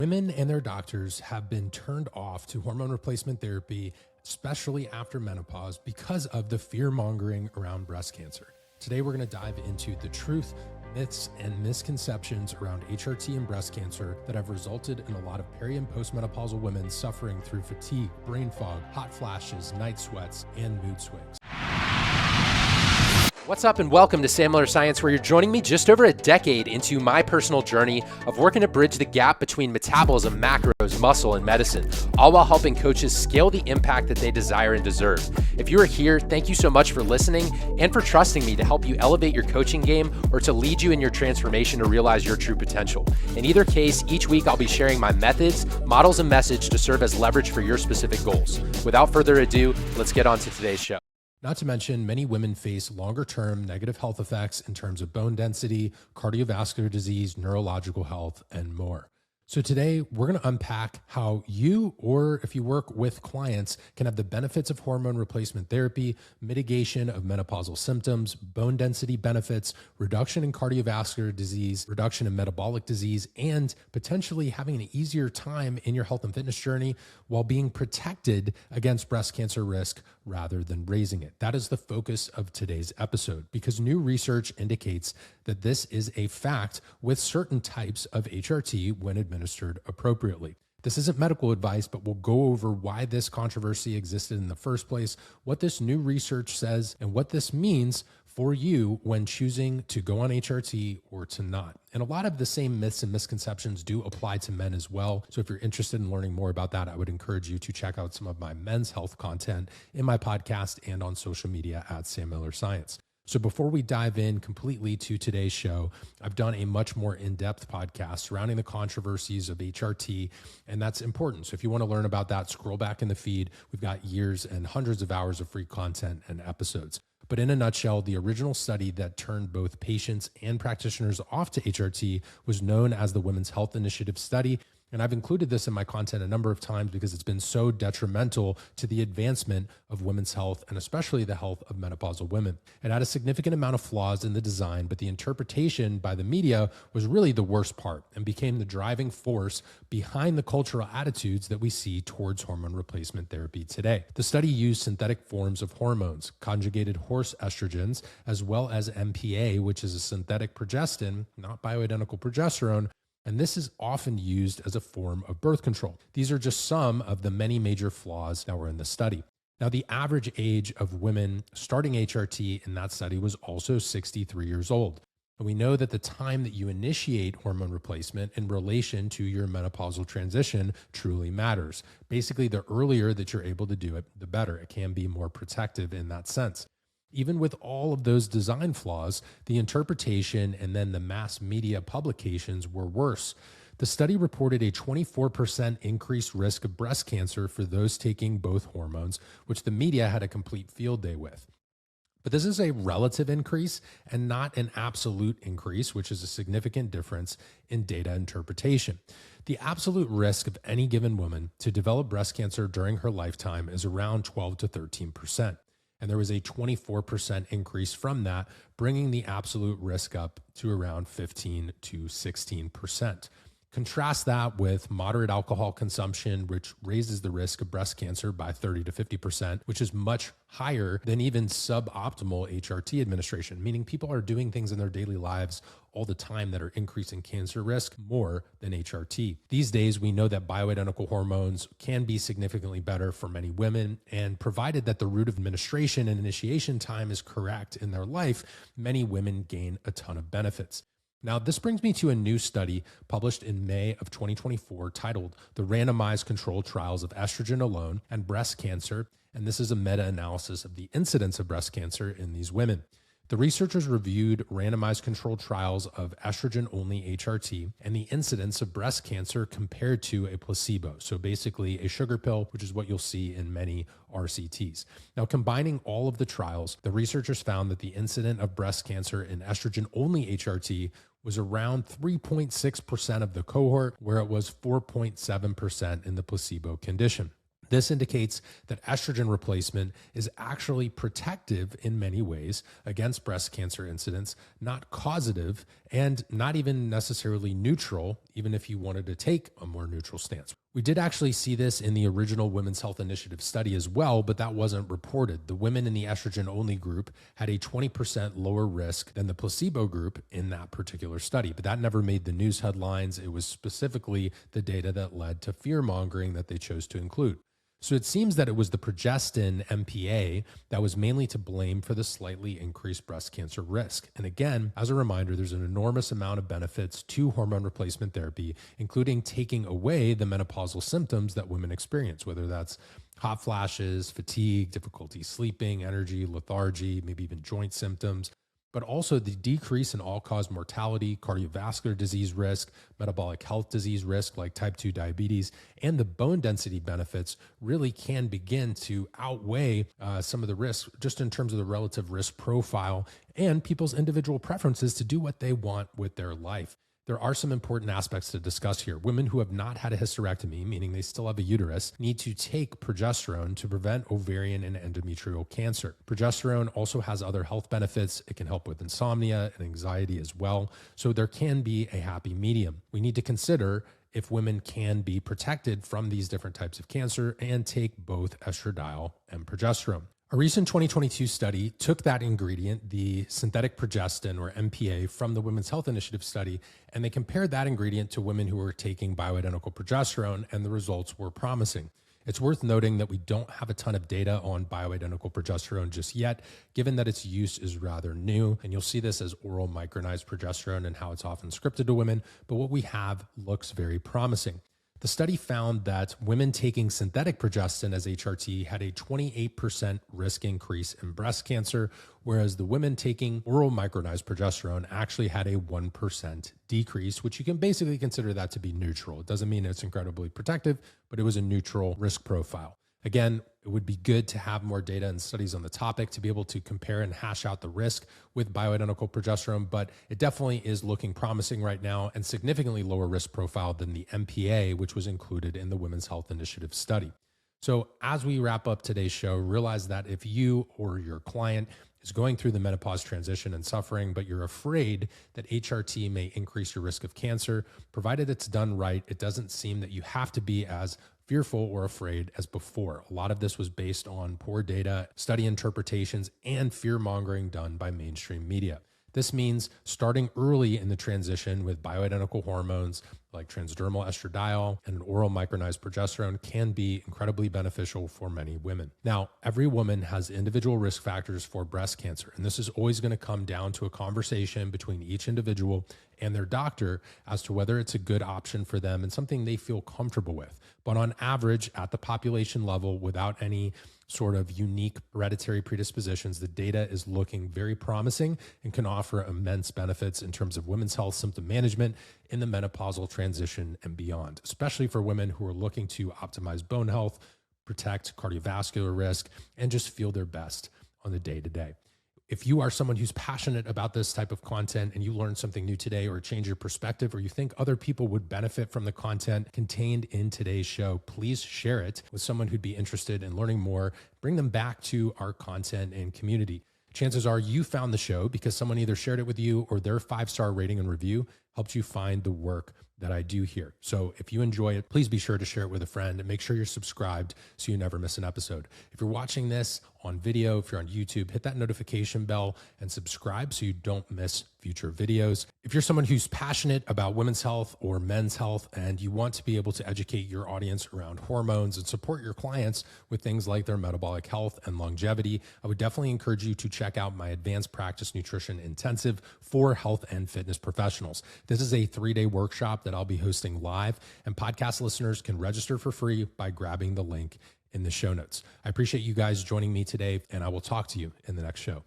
Women and their doctors have been turned off to hormone replacement therapy, especially after menopause, because of the fear-mongering around breast cancer. Today, we're going to dive into the truth, myths, and misconceptions around HRT and breast cancer that have resulted in a lot of peri and postmenopausal women suffering through fatigue, brain fog, hot flashes, night sweats, and mood swings. What's up and welcome to sammillerscience, where you're joining me just over a decade into my personal journey of working to bridge the gap between metabolism, macros, muscle, and medicine, all while helping coaches scale the impact that they desire and deserve. If you are here, thank you so much for listening and for trusting me to help you elevate your coaching game or to lead you in your transformation to realize your true potential. In either case, each week I'll be sharing my methods, models, and message to serve as leverage for your specific goals. Without further ado, let's get on to today's show. Not to mention, many women face longer-term negative health effects in terms of bone density, cardiovascular disease, neurological health, and more. So today, we're going to unpack how you, or if you work with clients, can have the benefits of hormone replacement therapy, mitigation of menopausal symptoms, bone density benefits, reduction in cardiovascular disease, reduction in metabolic disease, and potentially having an easier time in your health and fitness journey while being protected against breast cancer risk rather than raising it. That is the focus of today's episode, because new research indicates that this is a fact with certain types of HRT when administered appropriately. This isn't medical advice, but we'll go over why this controversy existed in the first place, what this new research says, and what this means for you when choosing to go on HRT or to not. And a lot of the same myths and misconceptions do apply to men as well. So if you're interested in learning more about that, I would encourage you to check out some of my men's health content in my podcast and on social media at sammillerscience. So before we dive in completely to today's show, I've done a much more in-depth podcast surrounding the controversies of HRT, and that's important. So if you want to learn about that, scroll back in the feed. We've got years and hundreds of hours of free content and episodes. But in a nutshell, the original study that turned both patients and practitioners off to HRT was known as the Women's Health Initiative Study. And I've included this in my content a number of times because it's been so detrimental to the advancement of women's health and especially the health of menopausal women. It had a significant amount of flaws in the design, but the interpretation by the media was really the worst part and became the driving force behind the cultural attitudes that we see towards hormone replacement therapy today. The study used synthetic forms of hormones, conjugated horse estrogens, as well as MPA, which is a synthetic progestin, not bioidentical progesterone, and this is often used as a form of birth control. These are just some of the many major flaws that were in the study. Now, the average age of women starting HRT in that study was also 63 years old. And we know that the time that you initiate hormone replacement in relation to your menopausal transition truly matters. Basically, the earlier that you're able to do it, the better. It can be more protective in that sense. Even with all of those design flaws, the interpretation and then the mass media publications were worse. The study reported a 24% increased risk of breast cancer for those taking both hormones, which the media had a complete field day with. But this is a relative increase and not an absolute increase, which is a significant difference in data interpretation. The absolute risk of any given woman to develop breast cancer during her lifetime is around 12 to 13%. And there was a 24% increase from that, bringing the absolute risk up to around 15 to 16%. Contrast that with moderate alcohol consumption, which raises the risk of breast cancer by 30 to 50%, which is much higher than even suboptimal HRT administration, meaning people are doing things in their daily lives all the time that are increasing cancer risk more than HRT. These days, we know that bioidentical hormones can be significantly better for many women, and provided that the route of administration and initiation time is correct in their life, many women gain a ton of benefits. Now, this brings me to a new study published in May of 2024 titled The Randomized Controlled Trials of Estrogen Alone and Breast Cancer, and this is a meta-analysis of the incidence of breast cancer in these women. The researchers reviewed randomized controlled trials of estrogen-only HRT and the incidence of breast cancer compared to a placebo. So basically a sugar pill, which is what you'll see in many RCTs. Now, combining all of the trials, the researchers found that the incidence of breast cancer in estrogen-only HRT was around 3.6% of the cohort, where it was 4.7% in the placebo condition. This indicates that estrogen replacement is actually protective in many ways against breast cancer incidence, not causative and not even necessarily neutral, even if you wanted to take a more neutral stance. We did actually see this in the original Women's Health Initiative study as well, but that wasn't reported. The women in the estrogen-only group had a 20% lower risk than the placebo group in that particular study, but that never made the news headlines. It was specifically the data that led to fear-mongering that they chose to include. So it seems that it was the progestin MPA that was mainly to blame for the slightly increased breast cancer risk. And again, as a reminder, there's an enormous amount of benefits to hormone replacement therapy, including taking away the menopausal symptoms that women experience, whether that's hot flashes, fatigue, difficulty sleeping, energy, lethargy, maybe even joint symptoms, but also the decrease in all-cause mortality, cardiovascular disease risk, metabolic health disease risk like type 2 diabetes, and the bone density benefits really can begin to outweigh some of the risks just in terms of the relative risk profile and people's individual preferences to do what they want with their life. There are some important aspects to discuss here. Women who have not had a hysterectomy, meaning they still have a uterus, need to take progesterone to prevent ovarian and endometrial cancer. Progesterone also has other health benefits. It can help with insomnia and anxiety as well. So there can be a happy medium. We need to consider if women can be protected from these different types of cancer and take both estradiol and progesterone. A recent 2022 study took that ingredient, the synthetic progestin or MPA, from the Women's Health Initiative study, and they compared that ingredient to women who were taking bioidentical progesterone, and the results were promising. It's worth noting that we don't have a ton of data on bioidentical progesterone just yet, given that its use is rather new, and you'll see this as oral micronized progesterone and how it's often scripted to women, but what we have looks very promising. The study found that women taking synthetic progestin as HRT had a 28% risk increase in breast cancer, whereas the women taking oral micronized progesterone actually had a 1% decrease, which you can basically consider that to be neutral. It doesn't mean it's incredibly protective, but it was a neutral risk profile. Again, it would be good to have more data and studies on the topic to be able to compare and hash out the risk with bioidentical progesterone, but it definitely is looking promising right now and significantly lower risk profile than the MPA, which was included in the Women's Health Initiative study. So as we wrap up today's show, realize that if you or your client is going through the menopause transition and suffering, but you're afraid that HRT may increase your risk of cancer, provided it's done right, it doesn't seem that you have to be as fearful or afraid as before. A lot of this was based on poor data, study interpretations, and fear-mongering done by mainstream media. This means starting early in the transition with bioidentical hormones like transdermal estradiol and an oral micronized progesterone can be incredibly beneficial for many women. Now, every woman has individual risk factors for breast cancer, and this is always going to come down to a conversation between each individual and their doctor as to whether it's a good option for them and something they feel comfortable with. But on average, at the population level, without any sort of unique hereditary predispositions, the data is looking very promising and can offer immense benefits in terms of women's health symptom management in the menopausal transition and beyond, especially for women who are looking to optimize bone health, protect cardiovascular risk, and just feel their best on the day-to-day. If you are someone who's passionate about this type of content and you learned something new today or change your perspective, or you think other people would benefit from the content contained in today's show, please share it with someone who'd be interested in learning more. Bring them back to our content and community. Chances are you found the show because someone either shared it with you or their 5-star rating and review helped you find the work that I do here. So if you enjoy it, please be sure to share it with a friend and make sure you're subscribed so you never miss an episode. If you're watching this on video, if you're on YouTube, hit that notification bell and subscribe so you don't miss future videos. If you're someone who's passionate about women's health or men's health and you want to be able to educate your audience around hormones and support your clients with things like their metabolic health and longevity, I would definitely encourage you to check out my Advanced Practice Nutrition Intensive for health and fitness professionals. This is a 3-day workshop that I'll be hosting live, and podcast listeners can register for free by grabbing the link in the show notes. I appreciate you guys joining me today, and I will talk to you in the next show.